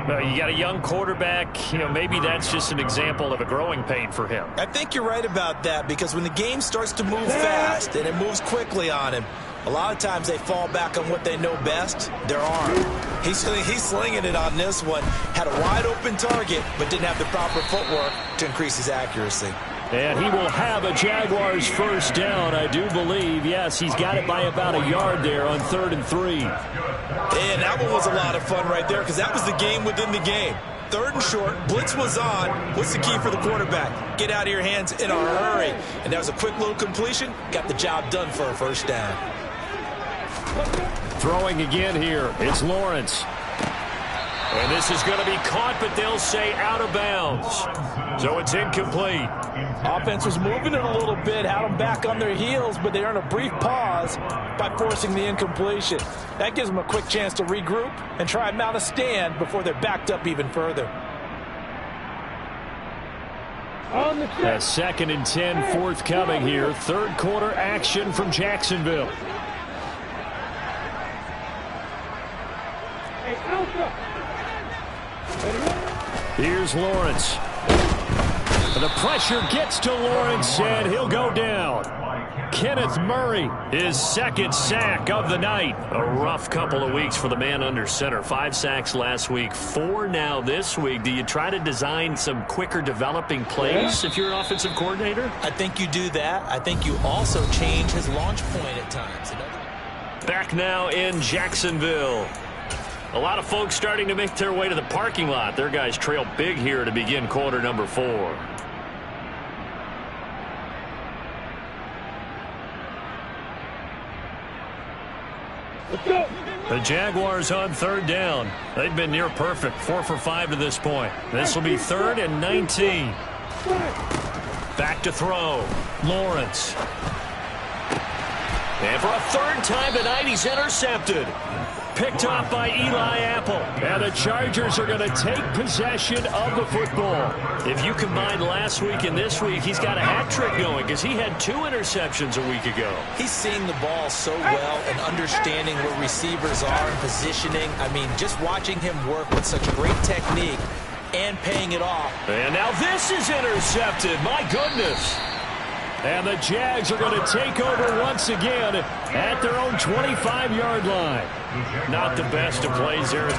You got a young quarterback, maybe that's just an example of a growing pain for him. I think you're right about that, because when the game starts to move fast and it moves quickly on him, a lot of times they fall back on what they know best, their arm. He's slinging it on this one. Had a wide open target, but didn't have the proper footwork to increase his accuracy. And he will have a Jaguars first down, I do believe. Yes, he's got it by about a yard there on 3rd and 3. And that one was a lot of fun right there, because that was the game within the game. 3rd and short, blitz was on. What's the key for the quarterback? Get out of your hands in a hurry. And that was a quick little completion. Got the job done for a first down. Throwing again here, it's Lawrence. And this is going to be caught, but they'll say out of bounds. So it's incomplete. Offense was moving it a little bit, had them back on their heels, but they earned a brief pause by forcing the incompletion. That gives them a quick chance to regroup and try and mount a stand before they're backed up even further. A 2nd and 10 forthcoming here. 3rd quarter action from Jacksonville. Here's Lawrence. The pressure gets to Lawrence, and he'll go down. Kenneth Murray, his 2nd sack of the night. A rough couple of weeks for the man under center. 5 sacks last week, 4 now this week. Do you try to design some quicker developing plays if you're an offensive coordinator? I think you do that. I think you also change his launch point at times. Back now in Jacksonville. A lot of folks starting to make their way to the parking lot. Their guys trail big here to begin quarter number 4. Let's go. The Jaguars on 3rd down. They've been near perfect, 4 for 5 to this point. This will be 3rd and 19. Back to throw. Lawrence. And for a 3rd time tonight, he's intercepted. Picked off by Eli Apple. And the Chargers are going to take possession of the football. If you combine last week and this week, he's got a hat trick going because he had 2 interceptions a week ago. He's seeing the ball so well and understanding where receivers are and positioning. I mean, just watching him work with such great technique and paying it off. And now this is intercepted. My goodness. And the Jags are going to take over once again at their own 25-yard line. Not the best of plays there.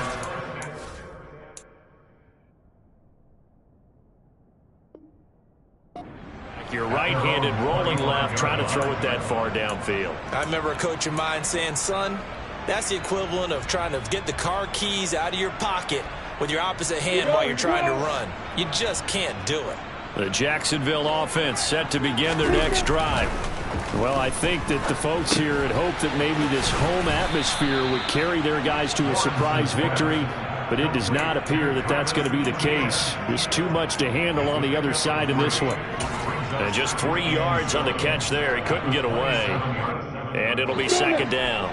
Your right-handed rolling left, trying to throw it that far downfield. I remember a coach of mine saying, son, that's the equivalent of trying to get the car keys out of your pocket with your opposite hand while you're trying to run. You just can't do it. The Jacksonville offense set to begin their next drive. Well, I think that the folks here had hoped that maybe this home atmosphere would carry their guys to a surprise victory, but it does not appear that that's going to be the case. There's too much to handle on the other side in this one. And just 3 yards on the catch there. He couldn't get away. And it'll be 2nd down.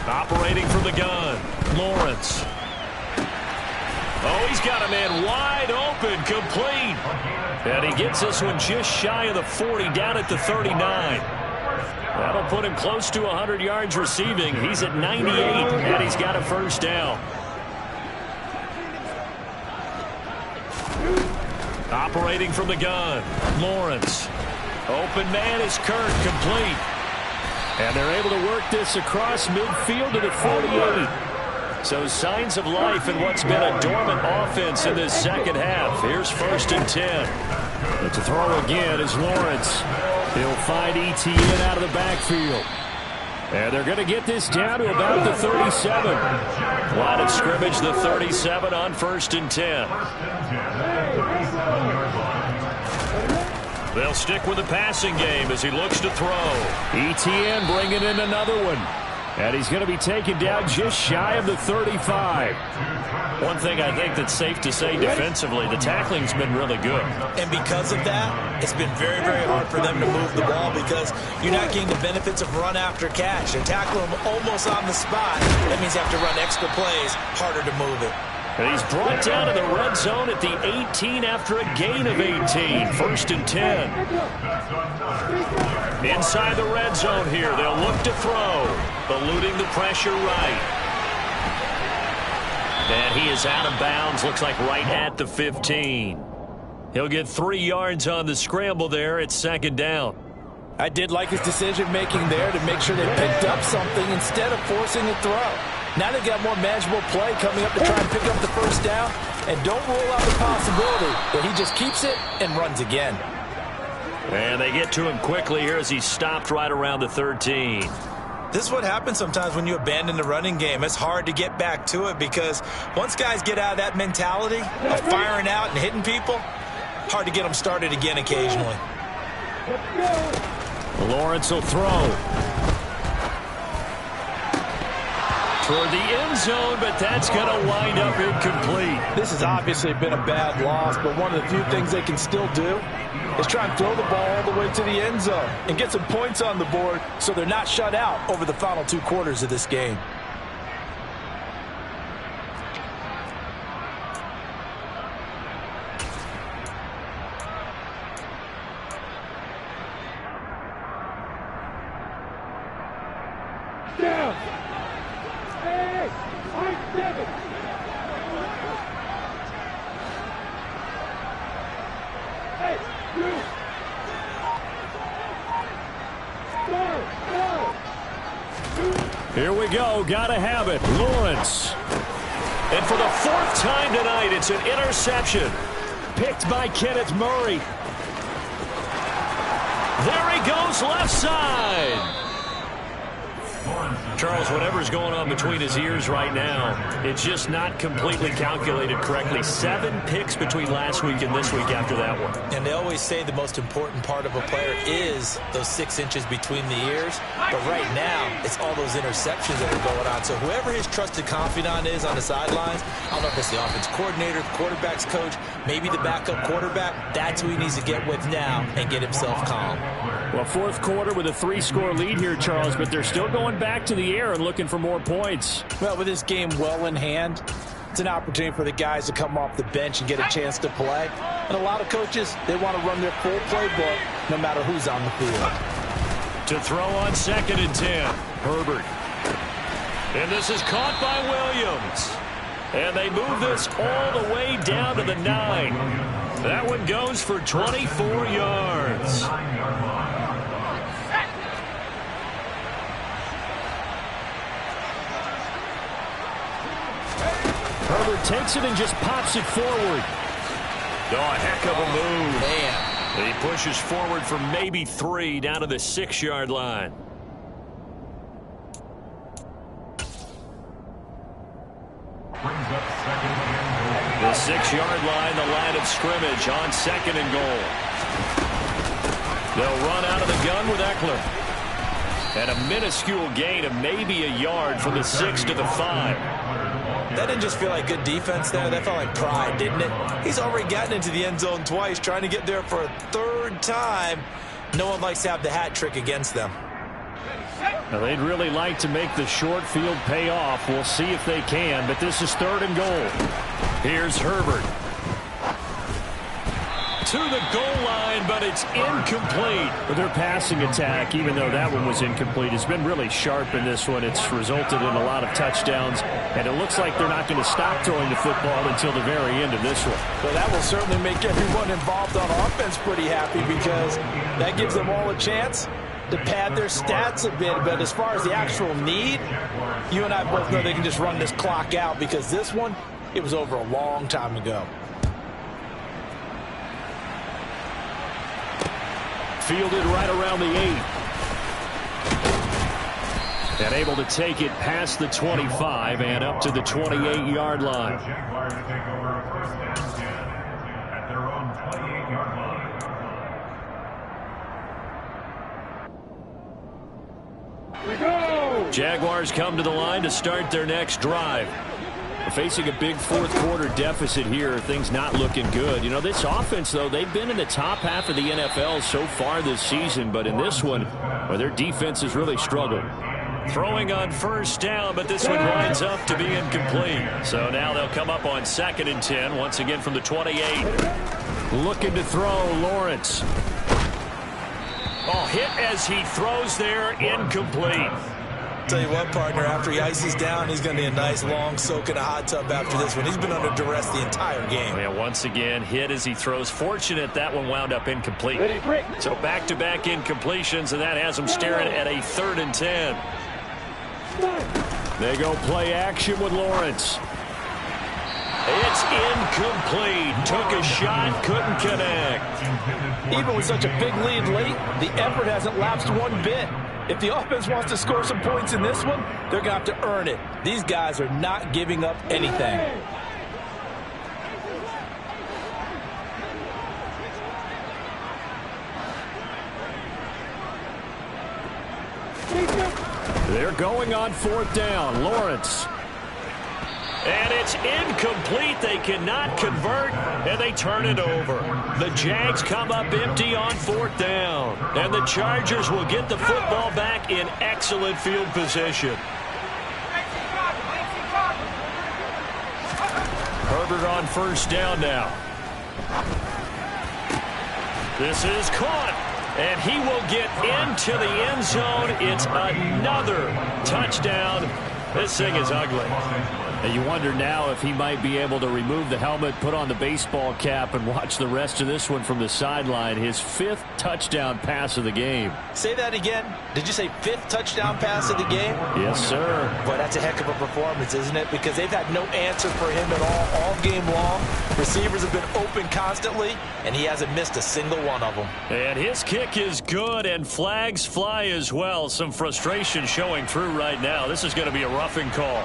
Operating from the gun, Lawrence. Oh, he's got a man wide open, complete. And he gets this one just shy of the 40, down at the 39. That'll put him close to 100 yards receiving. He's at 98, and he's got a first down. Operating from the gun, Lawrence. Open man is Kirk, complete. And they're able to work this across midfield to the 48. So signs of life in what's been a dormant offense in this second half. Here's 1st and 10. But to throw again is Lawrence. He'll find ETN out of the backfield. And they're going to get this down to about the 37. Line of scrimmage, the 37 on 1st and 10. They'll stick with the passing game as he looks to throw. ETN bringing in another one. And he's going to be taken down just shy of the 35. One thing I think that's safe to say defensively, the tackling's been really good. And because of that, it's been very, very hard for them to move the ball because you're not getting the benefits of run after catch. They're tackling them almost on the spot. That means you have to run extra plays, harder to move it. And he's brought down to the red zone at the 18 after a gain of 18. First and 10. Inside the red zone here. They'll look to throw. Eluding the pressure right. And he is out of bounds. Looks like right at the 15. He'll get 3 yards on the scramble there. It's second down. I did like his decision-making there to make sure they picked up something instead of forcing a throw. Now they've got more manageable play coming up to try and pick up the first down. And don't rule out the possibility that he just keeps it and runs again. And they get to him quickly here as he's stopped right around the 13. This is what happens sometimes when you abandon the running game. It's hard to get back to it because once guys get out of that mentality of firing out and hitting people, hard to get them started again occasionally. Lawrence will throw. Toward the end zone, but that's going to wind up incomplete. This has obviously been a bad loss, but one of the few things they can still do is try and throw the ball all the way to the end zone and get some points on the board so they're not shut out over the final 2 quarters of this game. Here we go. Gotta have it. Lawrence. And for the 4th time tonight, it's an interception. Picked by Kenneth Murray. There he goes, left side. Charles, whatever's going on between his ears right now, it's just not completely calculated correctly. 7 picks between last week and this week after that one. And they always say the most important part of a player is those 6 inches between the ears. But right now, it's all those interceptions that are going on. So whoever his trusted confidant is on the sidelines, I don't know if it's the offense coordinator, the quarterback's coach, maybe the backup quarterback, that's who he needs to get with now and get himself calm. Well, 4th quarter with a 3-score lead here, Charles, but they're still going back to the air and looking for more points. Well, with this game well in hand, it's an opportunity for the guys to come off the bench and get a chance to play. And a lot of coaches, they want to run their full playbook no matter who's on the field. To throw on 2nd and 10, Herbert. And this is caught by Williams. And they move this all the way down to the 9. That one goes for 24 yards. Herbert takes it and just pops it forward. Oh, a heck of a move. Man. He pushes forward for maybe 3 down to the 6-yard line. The 6-yard line, the line of scrimmage on 2nd and goal. They'll run out of the gun with Eckler. And a minuscule gain of maybe a yard from the 6 to the 5. That didn't just feel like good defense there. That felt like pride, didn't it? He's already gotten into the end zone twice, trying to get there for a 3rd time. No one likes to have the hat trick against them. Now, they'd really like to make the short field pay off. We'll see if they can, but this is 3rd and goal. Here's Herbert. To the goal line, but it's incomplete. But their passing attack, even though that one was incomplete, has been really sharp in this one. It's resulted in a lot of touchdowns, and it looks like they're not going to stop throwing the football until the very end of this one. Well, that will certainly make everyone involved on offense pretty happy because that gives them all a chance to pad their stats a bit. But as far as the actual need, you and I both know they can just run this clock out because this one, it was over a long time ago. Fielded right around the 8. And able to take it past the 25 and up to the 28-yard line. The Jaguars take over a 1st and 10 at their own 28-yard line. We go! Jaguars come to the line to start their next drive. We're facing a big fourth-quarter deficit here. Things not looking good. You know, this offense, though, they've been in the top half of the NFL so far this season. But in this one, well, their defense has really struggled. Throwing on first down, but this one winds up to be incomplete. So now they'll come up on 2nd and 10, once again from the 28. Looking to throw, Lawrence. Oh, hit as he throws there, incomplete. Tell you what, partner, after he ices down, he's going to be a nice long soak in a hot tub after this one. He's been under duress the entire game. Yeah, once again, hit as he throws. Fortunate that one wound up incomplete. So back-to-back incompletions, and that has him staring at a 3rd and 10. They go play action with Lawrence. It's incomplete. Took a shot, couldn't connect. Even with such a big lead late, the effort hasn't lapsed one bit. If the offense wants to score some points in this one, they're going to have to earn it. These guys are not giving up anything. They're going on 4th down. Lawrence. And it's incomplete. They cannot convert, and they turn it over. The Jags come up empty on 4th down. And the Chargers will get the football back in excellent field position. Herbert on first down now. This is caught. And he will get into the end zone. It's another touchdown. This thing is ugly. And you wonder now if he might be able to remove the helmet, put on the baseball cap, and watch the rest of this one from the sideline. His 5th touchdown pass of the game. Say that again. Did you say 5th touchdown pass of the game? Yes, sir. Boy, that's a heck of a performance, isn't it? Because they've had no answer for him at all game long. Receivers have been open constantly, and he hasn't missed a single one of them. And his kick is good, and flags fly as well. Some frustration showing through right now. This is going to be a roughing call.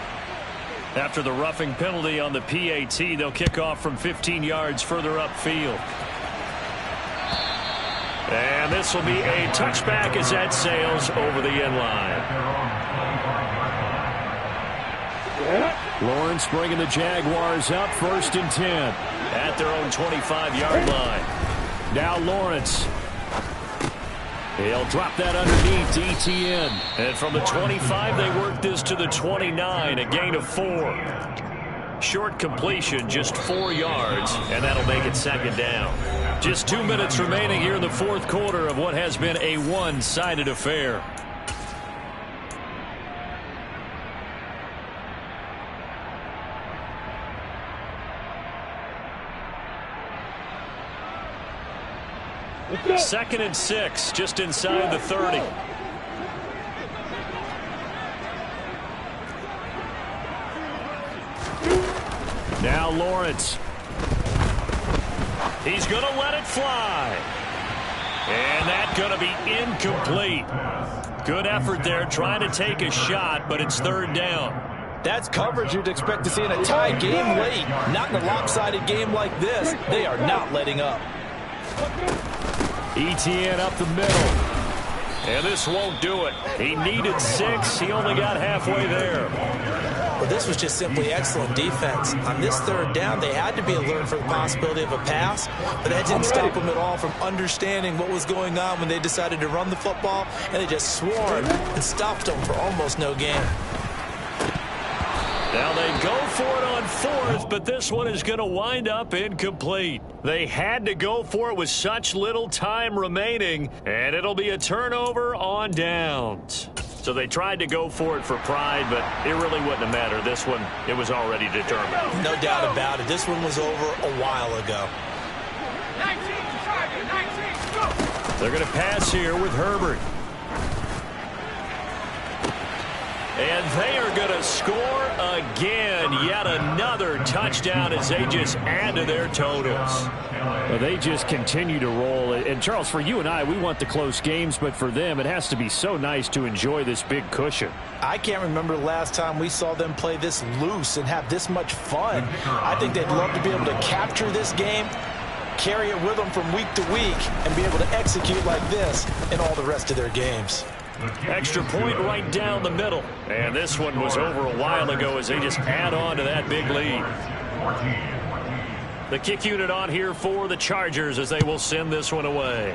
After the roughing penalty on the PAT, they'll kick off from 15 yards further upfield. And this will be a touchback as that sails over the end line. Lawrence bringing the Jaguars up 1st and 10. At their own 25-yard line. Now Lawrence. He'll drop that underneath to ETN. And from the 25, they work this to the 29, a gain of 4. Short completion, just 4 yards, and that'll make it 2nd down. Just 2 minutes remaining here in the 4th quarter of what has been a one-sided affair. Second and 6, just inside the 30. Now Lawrence. He's going to let it fly. And that's going to be incomplete. Good effort there trying to take a shot, but it's 3rd down. That's coverage you'd expect to see in a tie game late. Not in a lopsided game like this. They are not letting up. ETN up the middle. And this won't do it. He needed 6. He only got halfway there. Well, this was just simply excellent defense. On this 3rd down, they had to be alert for the possibility of a pass, but that didn't stop them at all from understanding what was going on when they decided to run the football, and they just swarmed and stopped them for almost no gain. Now they go for it on 4th, but this one is going to wind up incomplete. They had to go for it with such little time remaining, and it'll be a turnover on downs. So they tried to go for it for pride, but it really wouldn't have mattered. This one, it was already determined. No doubt about it. This one was over a while ago. They're going to pass here with Herbert. And they are going to score again. Yet another touchdown as they just add to their totals. Well, they just continue to roll. And, Charles, for you and I, we want the close games, but for them, it has to be so nice to enjoy this big cushion. I can't remember the last time we saw them play this loose and have this much fun. I think they'd love to be able to capture this game, carry it with them from week to week, and be able to execute like this in all the rest of their games. Extra point right down the middle. And this one was over a while ago as they just add on to that big lead. The kick unit on here for the Chargers as they will send this one away.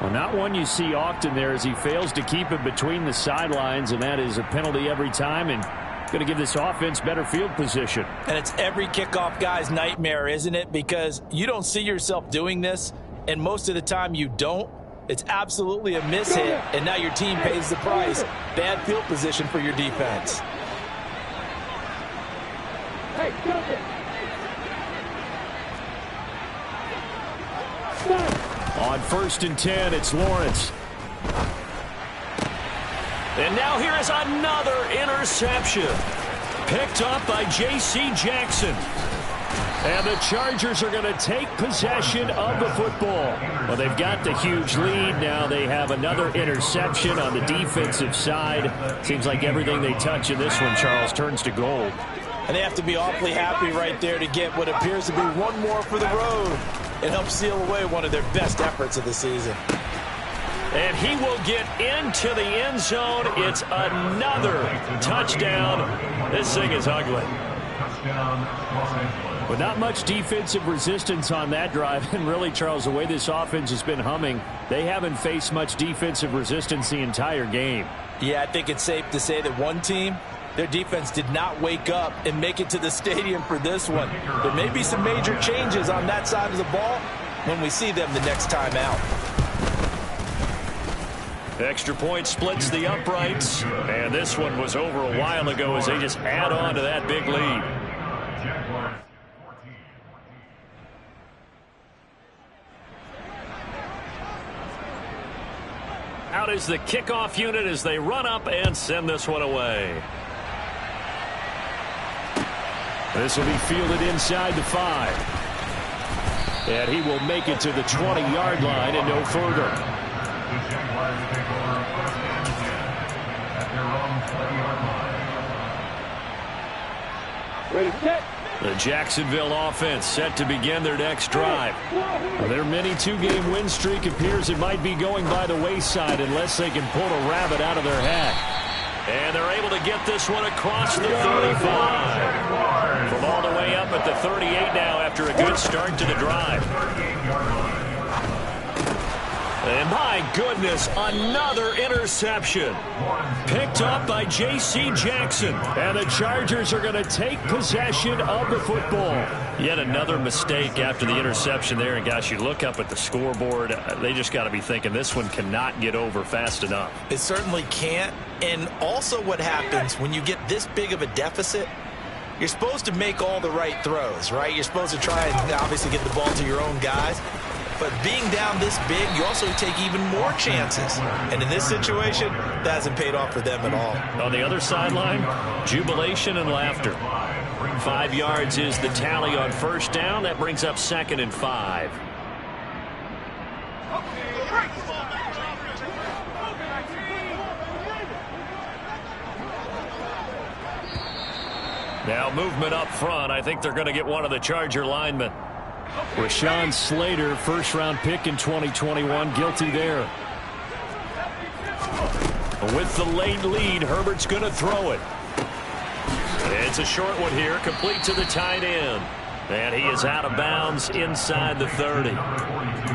Well, not one you see often there as he fails to keep it between the sidelines, and that is a penalty every time, and going to give this offense better field position. And it's every kickoff guy's nightmare, isn't it? Because you don't see yourself doing this, and most of the time you don't. It's absolutely a mishit, and now your team pays the price. Bad field position for your defense. Hey, on 1st and 10, it's Lawrence. And now here is another interception. Picked up by J.C. Jackson. And the Chargers are going to take possession of the football. Well, they've got the huge lead. Now they have another interception on the defensive side. Seems like everything they touch in this one, Charles, turns to gold. And they have to be awfully happy right there to get what appears to be one more for the road. It helps seal away one of their best efforts of the season. And he will get into the end zone. It's another touchdown. This thing is ugly. But not much defensive resistance on that drive. And really, Charles, the way this offense has been humming, they haven't faced much defensive resistance the entire game. Yeah, I think it's safe to say that one team, their defense did not wake up and make it to the stadium for this one. There may be some major changes on that side of the ball when we see them the next time out. Extra point splits the uprights. And this one was over a while ago as they just add on to that big lead. Out is the kickoff unit as they run up and send this one away. This will be fielded inside the 5. And he will make it to the 20-yard line and no further. Ready, set. The Jacksonville offense set to begin their next drive. Their mini 2-game win streak appears it might be going by the wayside unless they can pull a rabbit out of their hat. And they're able to get this one across the 35. From all the way up at the 38 now after a good start to the drive. And my goodness, another interception. Picked up by J.C. Jackson. And the Chargers are going to take possession of the football. Yet another mistake after the interception there. And gosh, you look up at the scoreboard, they just got to be thinking this one cannot get over fast enough. It certainly can't. And also what happens when you get this big of a deficit, you're supposed to make all the right throws, right? You're supposed to try and obviously get the ball to your own guys. But being down this big, you also take even more chances. And in this situation, that hasn't paid off for them at all. On the other sideline, jubilation and laughter. 5 yards is the tally on first down. That brings up 2nd and 5. Now movement up front. I think they're going to get one of the Charger linemen. Rashawn Slater, first-round pick in 2021, guilty there. With the late lead, Herbert's going to throw it. It's a short one here, complete to the tight end. And he is out of bounds inside the 30.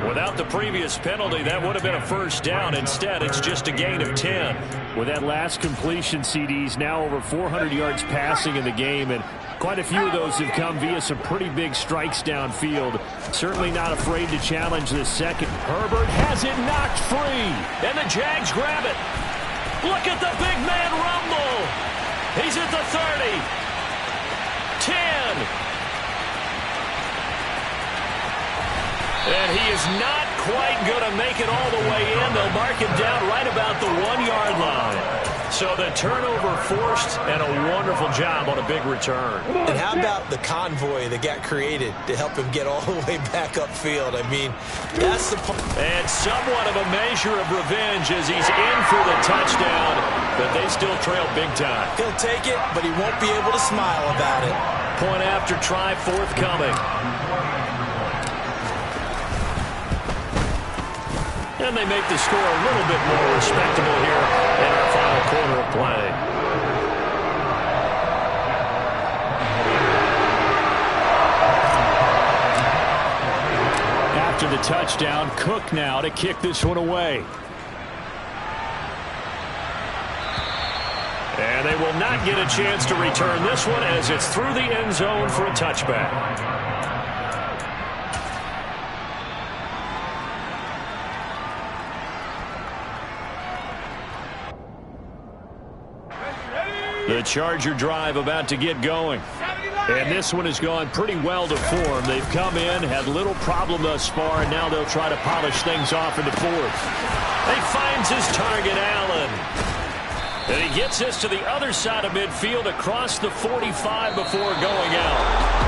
Without the previous penalty, that would have been a first down. Instead, it's just a gain of 10. With that last completion, CD's now over 400 yards passing in the game, and quite a few of those have come via some pretty big strikes downfield. Certainly not afraid to challenge this second. Herbert has it knocked free. And the Jags grab it. Look at the big man rumble. He's at the 30. 10. And he is not quite going to make it all the way in. They'll mark him down right about the 1-yard line. So the turnover forced, and a wonderful job on a big return. And how about the convoy that got created to help him get all the way back upfield? I mean, that's the point. And somewhat of a measure of revenge as he's in for the touchdown, but they still trail big time. He'll take it, but he won't be able to smile about it. Point after try forthcoming. And they make the score a little bit more respectable here in our final quarter of play. After the touchdown, Cook now to kick this one away. And they will not get a chance to return this one as it's through the end zone for a touchback. The Charger drive about to get going. And this one has gone pretty well to form. They've come in, had little problem thus far, and now they'll try to polish things off in the fourth. He finds his target, Allen. And he gets this to the other side of midfield across the 45 before going out.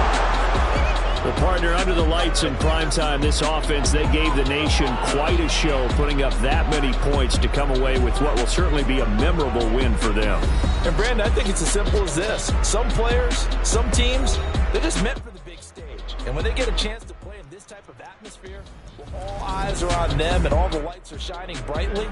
Well, partner, under the lights in primetime, this offense, they gave the nation quite a show, putting up that many points to come away with what will certainly be a memorable win for them. And, Brandon, I think it's as simple as this. Some players, some teams, they're just meant for the big stage. And when they get a chance to play in this type of atmosphere, where all eyes are on them and all the lights are shining brightly,